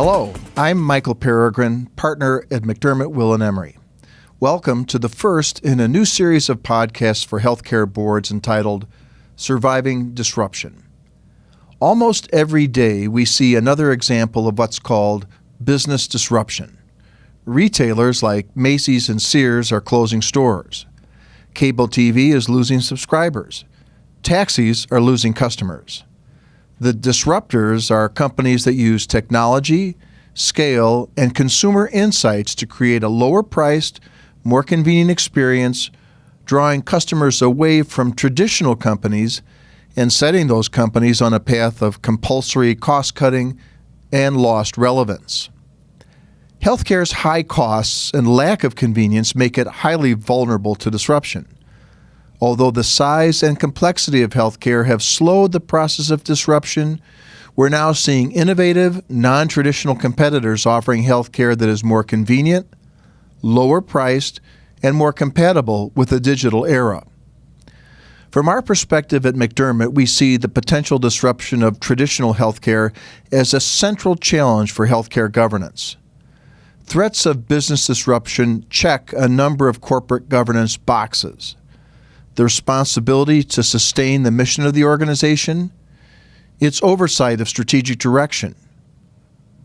Hello, I'm Michael Peregrine, partner at McDermott, Will & Emery. Welcome to the first in a new series of podcasts for healthcare boards entitled Surviving Disruption. Almost every day we see another example of what's called business disruption. Retailers like Macy's and Sears are closing stores. Cable TV is losing subscribers. Taxis are losing customers. The disruptors are companies that use technology, scale, and consumer insights to create a lower-priced, more convenient experience, drawing customers away from traditional companies and setting those companies on a path of compulsory cost-cutting and lost relevance. Healthcare's high costs and lack of convenience make it highly vulnerable to disruption. Although the size and complexity of healthcare have slowed the process of disruption, we're now seeing innovative, non-traditional competitors offering healthcare that is more convenient, lower priced, and more compatible with the digital era. From our perspective at McDermott, we see the potential disruption of traditional healthcare as a central challenge for healthcare governance. Threats of business disruption check a number of corporate governance boxes: the responsibility to sustain the mission of the organization, its oversight of strategic direction,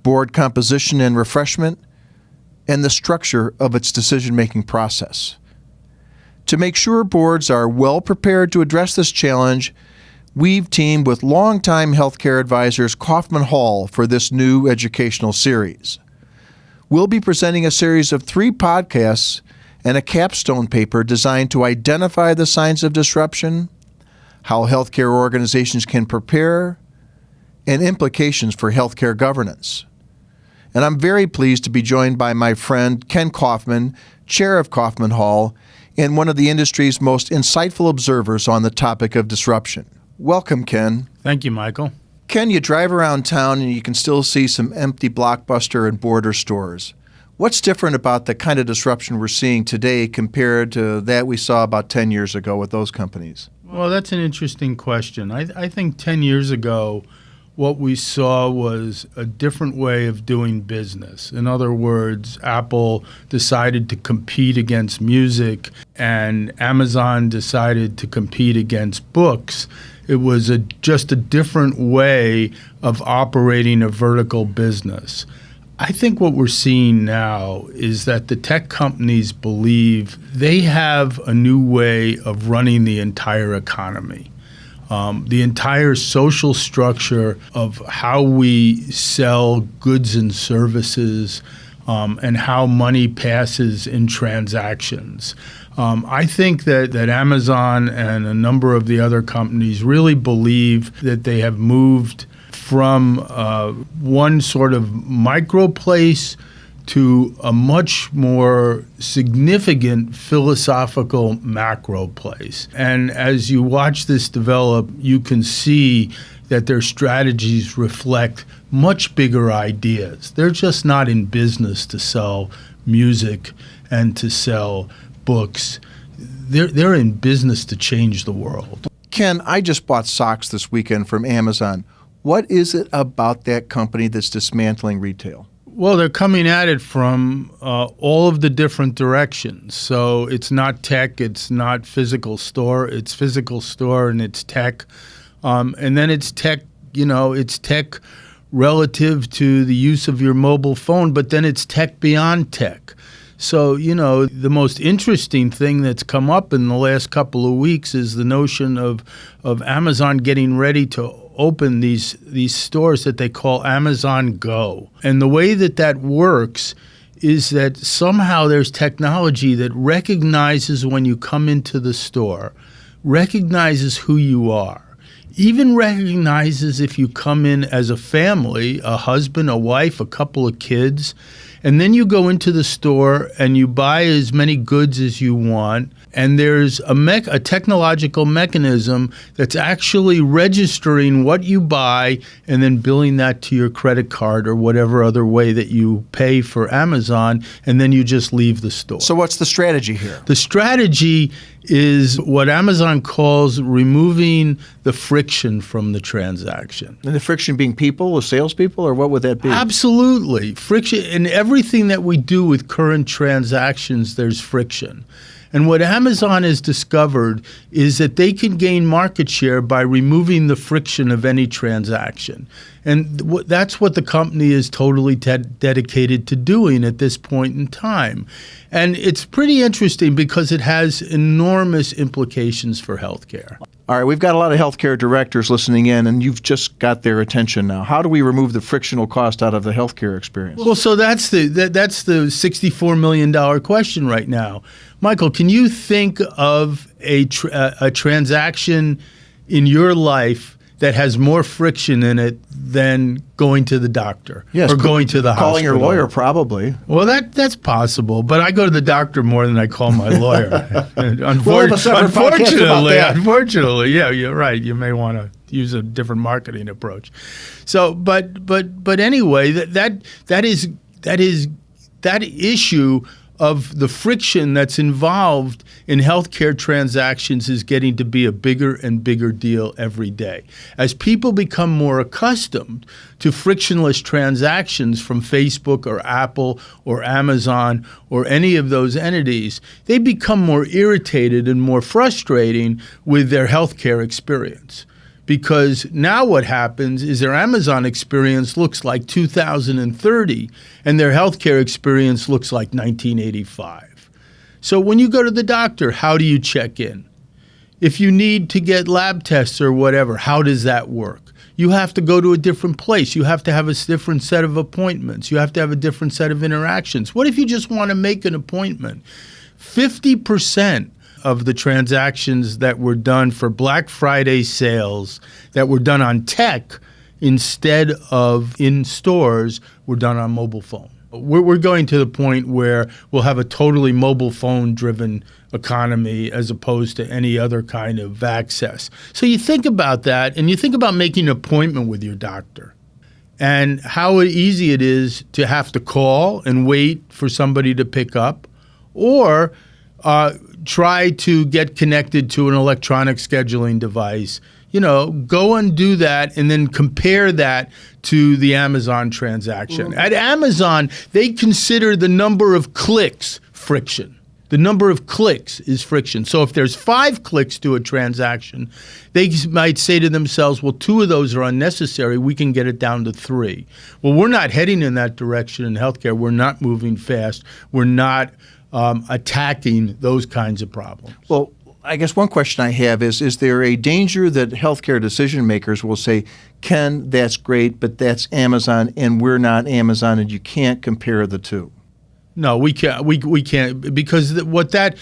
board composition and refreshment, and the structure of its decision-making process. To make sure boards are well prepared to address this challenge, we've teamed with longtime healthcare advisors Kaufman for this new educational series. We'll be presenting a series of 3 podcasts and a capstone paper designed to identify the signs of disruption, how healthcare organizations can prepare, and implications for healthcare governance. And I'm very pleased to be joined by my friend Ken Kaufman, chair of Kaufman Hall, and one of the industry's most insightful observers on the topic of disruption. Welcome, Ken. Thank you, Michael. Ken, you drive around town and you can still see some empty Blockbuster and Border stores. What's different about the kind of disruption we're seeing today compared to that we saw about 10 years ago with those companies? Well, that's an interesting question. I think 10 years ago, what we saw was a different way of doing business. In other words, Apple decided to compete against music and Amazon decided to compete against books. It was just a different way of operating a vertical business. I think what we're seeing now is that the tech companies believe they have a new way of running the entire economy. The entire social structure of how we sell goods and services and how money passes in transactions. I think that Amazon and a number of the other companies really believe that they have moved from one sort of micro place to a much more significant philosophical macro place. And as you watch this develop, you can see that their strategies reflect much bigger ideas. They're just not in business to sell music and to sell books. They're in business to change the world. Ken, I just bought socks this weekend from Amazon. What is it about that company that's dismantling retail? Well, they're coming at it from all of the different directions. So it's not tech, it's not physical store, it's physical store and it's tech. And then it's tech, it's tech relative to the use of your mobile phone, but then it's tech beyond tech. So, the most interesting thing that's come up in the last couple of weeks is the notion of Amazon getting ready to open these stores that they call Amazon Go. And the way that works is that somehow there's technology that recognizes when you come into the store, recognizes who you are, even recognizes if you come in as a family, a husband, a wife, a couple of kids, and then you go into the store and you buy as many goods as you want, And there's a technological mechanism that's actually registering what you buy and then billing that to your credit card or whatever other way that you pay for Amazon, and then you just leave the store. So what's the strategy here? The strategy is what Amazon calls removing the friction from the transaction. And the friction being people or salespeople, or what would that be? Absolutely. Friction in everything that we do with current transactions, there's friction. And what Amazon has discovered is that they can gain market share by removing the friction of any transaction. And that's what the company is totally dedicated to doing at this point in time. And it's pretty interesting because it has enormous implications for healthcare. All right, we've got a lot of healthcare directors listening in, and you've just got their attention now. How do we remove the frictional cost out of the healthcare experience? Well, so that's the $64 million question right now. Michael, can you think of a transaction in your life that has more friction in it than going to the doctor or going to the hospital? Calling your lawyer, probably. Well, that's possible, but I go to the doctor more than I call my lawyer. Unfortunately, yeah, you're right. You may want to use a different marketing approach. So, but anyway, that issue of the friction that's involved in healthcare transactions is getting to be a bigger and bigger deal every day. As people become more accustomed to frictionless transactions from Facebook or Apple or Amazon or any of those entities, they become more irritated and more frustrating with their healthcare experience. Because now what happens is their Amazon experience looks like 2030 and their healthcare experience looks like 1985. So when you go to the doctor, how do you check in? If you need to get lab tests or whatever, how does that work? You have to go to a different place. You have to have a different set of appointments. You have to have a different set of interactions. What if you just want to make an appointment? 50% of the transactions that were done for Black Friday sales that were done on tech instead of in stores were done on mobile phone. We're going to the point where we'll have a totally mobile phone-driven economy as opposed to any other kind of access. So you think about that, and you think about making an appointment with your doctor and how easy it is to have to call and wait for somebody to pick up, or try to get connected to an electronic scheduling device. You know, go and do that and then compare that to the Amazon transaction. Mm-hmm. At Amazon, they consider the number of clicks friction. The number of clicks is friction. So if there's 5 clicks to a transaction, they might say to themselves, well, 2 of those are unnecessary. We can get it down to 3. Well, we're not heading in that direction in healthcare. We're not moving fast. We're not attacking those kinds of problems. Well, I guess one question I have is there a danger that healthcare decision makers will say, Ken, that's great, but that's Amazon and we're not Amazon, and you can't compare the two? No, we can't. We can't, because what that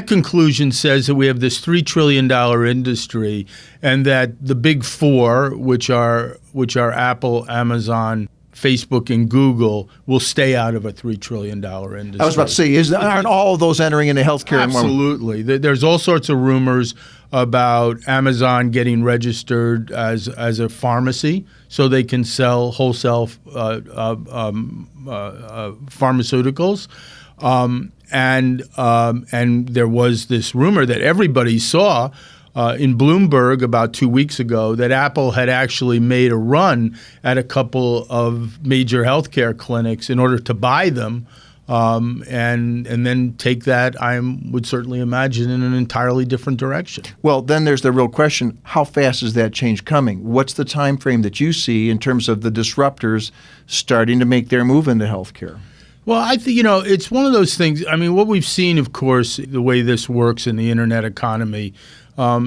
conclusion says that we have this $3 trillion industry, and that the big 4, which are Apple, Amazon, Facebook, and Google, will stay out of a $3 trillion industry. I was about to say, aren't all of those entering into healthcare? Absolutely. There's all sorts of rumors about Amazon getting registered as a pharmacy so they can sell wholesale pharmaceuticals. And there was this rumor that everybody saw in Bloomberg about 2 weeks ago that Apple had actually made a run at a couple of major healthcare clinics in order to buy them, and then take that, I would certainly imagine, in an entirely different direction. Well, then there's the real question, how fast is that change coming? What's the time frame that you see in terms of the disruptors starting to make their move into healthcare? Well, I think, it's one of those things. I mean, what we've seen, of course, the way this works in the internet economy,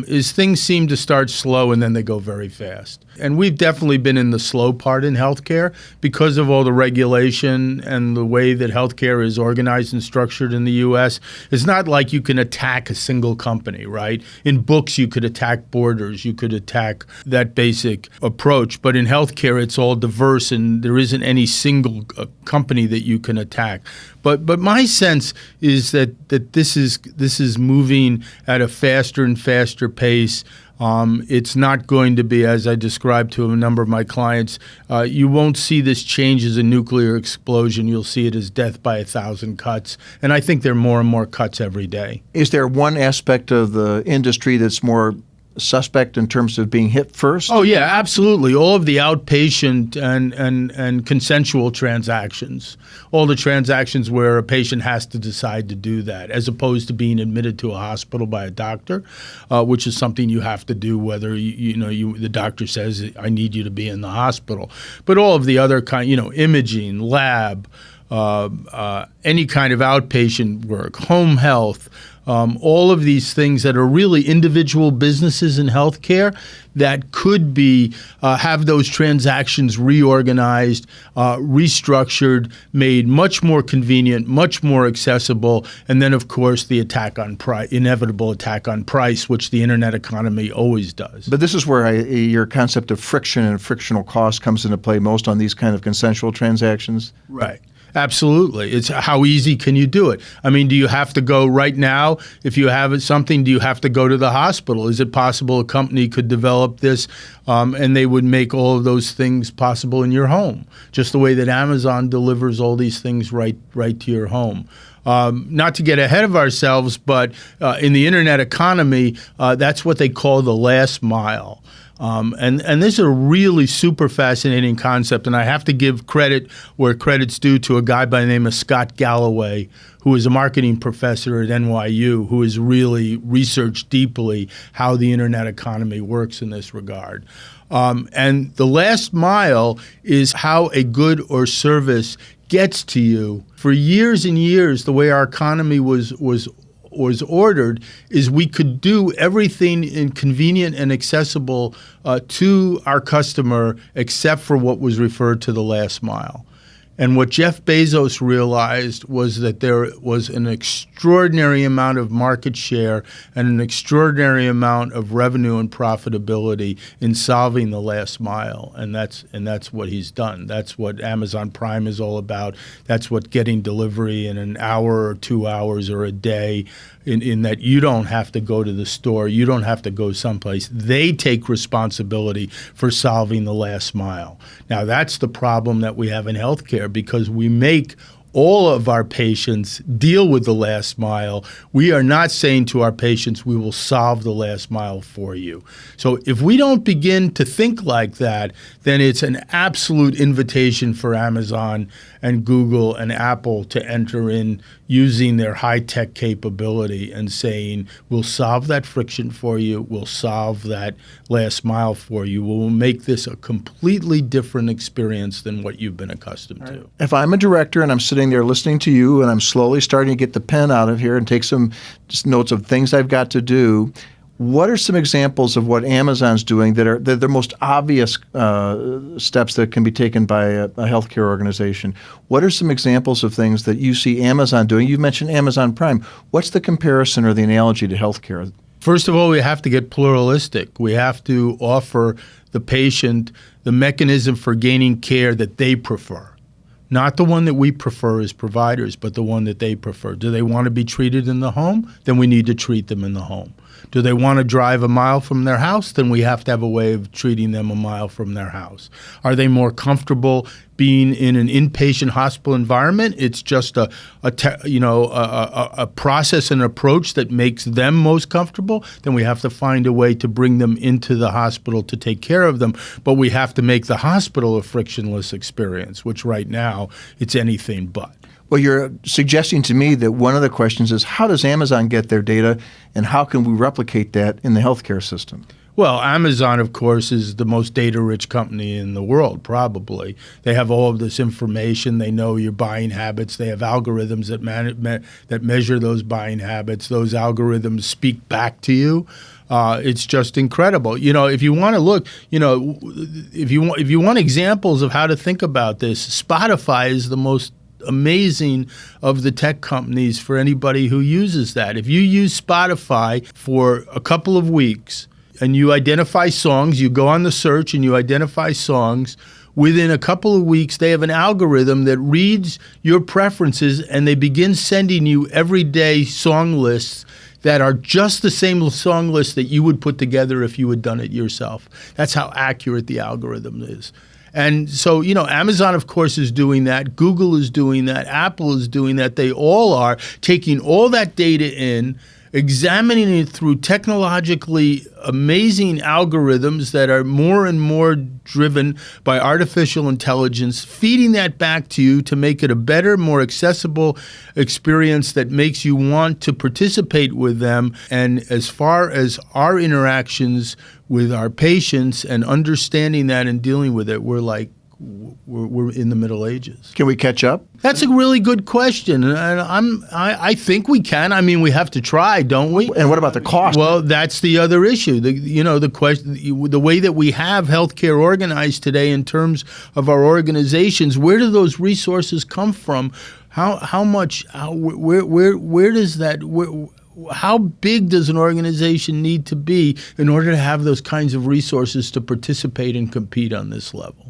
is things seem to start slow and then they go very fast. and we've definitely been in the slow part in healthcare because of all the regulation and the way that healthcare is organized and structured in the U.S. It's not like you can attack a single company, right? In books, you could attack Borders, you could attack that basic approach, but in healthcare, it's all diverse, and there isn't any single company that you can attack. But my sense is that this is moving at a faster and faster pace. It's not going to be, as I described to a number of my clients, you won't see this change as a nuclear explosion. You'll see it as death by 1,000 cuts. And I think there are more and more cuts every day. Is there one aspect of the industry that's more suspect in terms of being hit first? Oh, yeah, absolutely. All of the outpatient and consensual transactions, all the transactions where a patient has to decide to do that, as opposed to being admitted to a hospital by a doctor, which is something you have to do whether the doctor says, I need you to be in the hospital. But all of the other imaging, lab, any kind of outpatient work, home health, all of these things that are really individual businesses in healthcare that could be have those transactions reorganized, restructured, made much more convenient, much more accessible, and then, of course, the inevitable attack on price, which the internet economy always does. But this is where your concept of friction and frictional cost comes into play most on these kind of consensual transactions. Right. Absolutely. It's how easy can you do it? I mean, do you have to go right now? If you have something, do you have to go to the hospital? Is it possible a company could develop this and they would make all of those things possible in your home, just the way that Amazon delivers all these things right to your home? Not to get ahead of ourselves, but in the internet economy, that's what they call the last mile. And this is a really super fascinating concept, and I have to give credit where credit's due to a guy by the name of Scott Galloway, who is a marketing professor at NYU, who has really researched deeply how the internet economy works in this regard. And the last mile is how a good or service gets to you. For years and years, the way our economy was ordered is we could do everything in convenient and accessible to our customer except for what was referred to the last mile. And what Jeff Bezos realized was that there was an extraordinary amount of market share and an extraordinary amount of revenue and profitability in solving the last mile. And that's what he's done. That's what Amazon Prime is all about. That's what getting delivery in an hour or 2 hours or a day, in that you don't have to go to the store. You don't have to go someplace. They take responsibility for solving the last mile. Now, that's the problem that we have in healthcare, because we make all of our patients deal with the last mile. We are not saying to our patients, we will solve the last mile for you. So if we don't begin to think like that, then it's an absolute invitation for Amazon and Google and Apple to enter in using their high-tech capability and saying, we'll solve that friction for you, we'll solve that last mile for you, we'll make this a completely different experience than what you've been accustomed to. If I'm a director and I'm sitting there listening to you and I'm slowly starting to get the pen out of here and take some just notes of things I've got to do, what are some examples of what Amazon's doing that are the most obvious steps that can be taken by a healthcare organization? What are some examples of things that you see Amazon doing? You mentioned Amazon Prime. What's the comparison or the analogy to healthcare? First of all, we have to get pluralistic. We have to offer the patient the mechanism for gaining care that they prefer. Not the one that we prefer as providers, but the one that they prefer. Do they want to be treated in the home? Then we need to treat them in the home. Do they want to drive a mile from their house? Then we have to have a way of treating them a mile from their house. Are they more comfortable being in an inpatient hospital environment? It's just a process and approach that makes them most comfortable. Then we have to find a way to bring them into the hospital to take care of them. But we have to make the hospital a frictionless experience, which right now it's anything but. Well, you're suggesting to me that one of the questions is, how does Amazon get their data, and how can we replicate that in the healthcare system? Well, Amazon, of course, is the most data-rich company in the world, probably. They have all of this information. They know your buying habits. They have algorithms that measure those buying habits. Those algorithms speak back to you. It's just incredible. If you want to look, if you want examples of how to think about this, Spotify is the most amazing of the tech companies for anybody who uses that. If you use Spotify for a couple of weeks and you identify songs, you go on the search and you identify songs, within a couple of weeks, they have an algorithm that reads your preferences and they begin sending you everyday song lists that are just the same song list that you would put together if you had done it yourself. That's how accurate the algorithm is. And so, Amazon, of course, is doing that. Google is doing that. Apple is doing that. They all are taking all that data in, examining it through technologically amazing algorithms that are more and more driven by artificial intelligence, feeding that back to you to make it a better, more accessible experience that makes you want to participate with them. And as far as our interactions with our patients and understanding that and dealing with it, we're in the Middle Ages. Can we catch up? That's a really good question, and I think we can. I mean, we have to try, don't we? And what about the cost? Well, that's the other issue. The question, the way that we have healthcare organized today in terms of our organizations, where do those resources come from? How much? Where does that? How big does an organization need to be in order to have those kinds of resources to participate and compete on this level?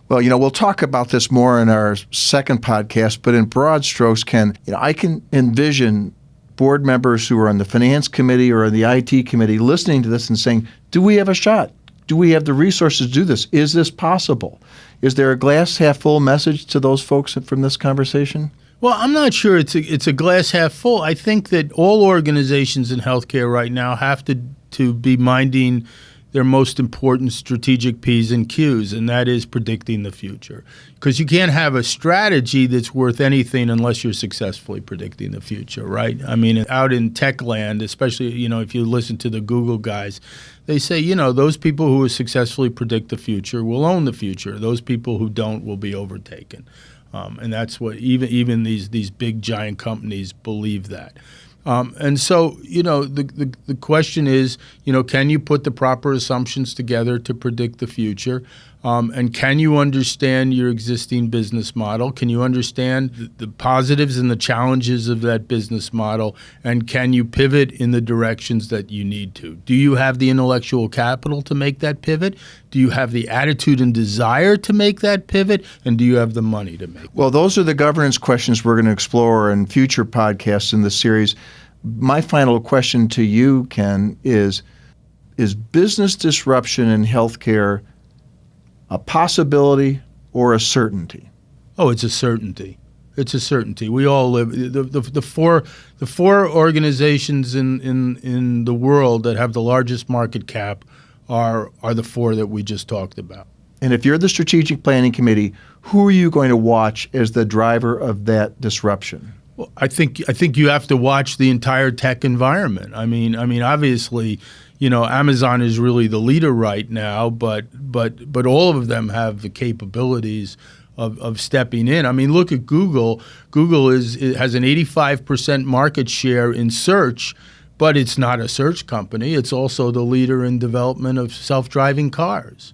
Well, we'll talk about this more in our second podcast, but in broad strokes, Ken, I can envision board members who are on the finance committee or on the IT committee listening to this and saying, do we have a shot? Do we have the resources to do this? Is this possible? Is there a glass half full message to those folks from this conversation? Well, I'm not sure it's a glass half full. I think that all organizations in healthcare right now have to be minding their most important strategic P's and Q's, and that is predicting the future. Because you can't have a strategy that's worth anything unless you're successfully predicting the future, right? I mean, out in tech land, especially, if you listen to the Google guys, they say, those people who successfully predict the future will own the future. Those people who don't will be overtaken. And that's what even these big giant companies believe that. And so, the question is, can you put the proper assumptions together to predict the future? And can you understand your existing business model? Can you understand the positives and the challenges of that business model? And can you pivot in the directions that you need to? Do you have the intellectual capital to make that pivot? Do you have the attitude and desire to make that pivot? And do you have the money to make it? Well, those are the governance questions we're going to explore in future podcasts in this series. My final question to you, Ken, is business disruption in healthcare a possibility or a certainty? Oh, it's a certainty. It's a certainty. We all live the four organizations in the world that have the largest market cap are the four that we just talked about. And if you're the strategic planning committee, who are you going to watch as the driver of that disruption? Well, I think you have to watch the entire tech environment. I mean, obviously, Amazon is really the leader right now, but all of them have the capabilities of stepping in. I mean, look at Google. Google has an 85% market share in search, but it's not a search company. It's also the leader in development of self-driving cars.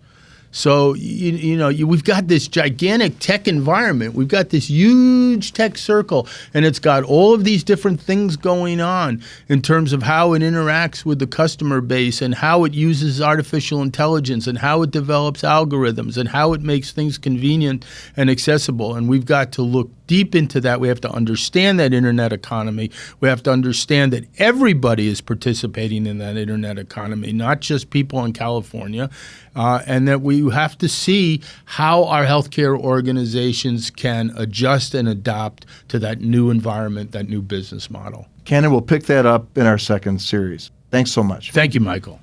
So, we've got this gigantic tech environment. We've got this huge tech circle, and it's got all of these different things going on in terms of how it interacts with the customer base and how it uses artificial intelligence and how it develops algorithms and how it makes things convenient and accessible. And we've got to look deep into that. We have to understand that internet economy. We have to understand that everybody is participating in that internet economy, not just people in California, and that we have to see how our healthcare organizations can adjust and adapt to that new environment, that new business model. Ken, we'll pick that up in our second series. Thanks so much. Thank you, Michael.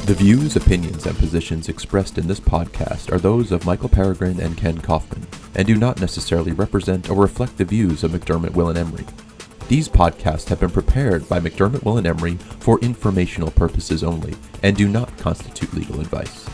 The views, opinions, and positions expressed in this podcast are those of Michael Peregrine and Ken Kaufman, and do not necessarily represent or reflect the views of McDermott, Will & Emery. These podcasts have been prepared by McDermott, Will & Emery for informational purposes only, and do not constitute legal advice.